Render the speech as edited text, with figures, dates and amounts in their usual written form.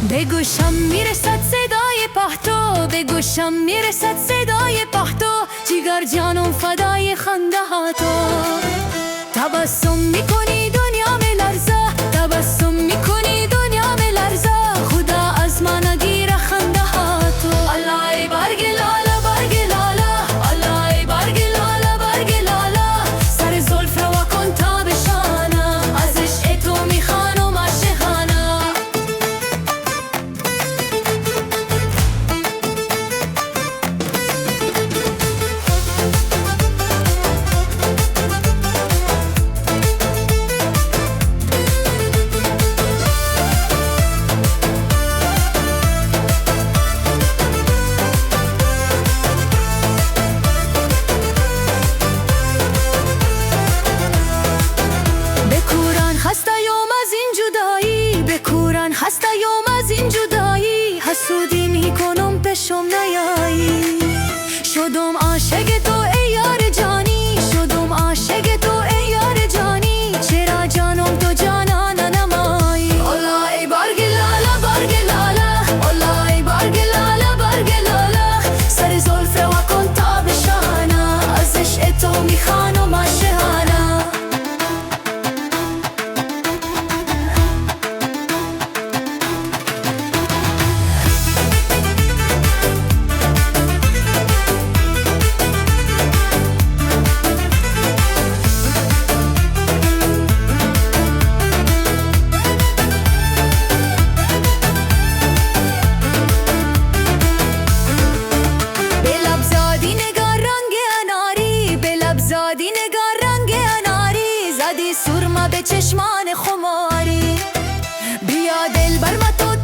به گوشم میرسد صدای پهتو، به گوشم میرسد صدای پهتو، جگر جانم فدای خنده ها تو. تبسم میکنی دنیا میلرزه، تبسم میکنی دنیا میلرزه، خدا از من نگیره خنده ها تو. الله ای برگ لاله برگ لاله، الله ای برگ لاله برگ لاله، سر زلف رو کن تا بشانه، از عشق تو میخوانم عاشقانه. بکورن هستیم از این جدایی، حسودی میکنم پیشم نیایی. شدم عاشق تو ای یار جانی، شدم عاشق تو ای یار جانی، چرا جانم تو جانان نمایی. الله ای برگ لاله برگ لاله، الله ای برگ لاله برگ لاله، سر زلف و کن تا بشانه، از عشق تو میخوانم عاشقانه. زادی نگار رنگ اناری، زدی سرما به چشمان خماری، بیا دل بر ما تو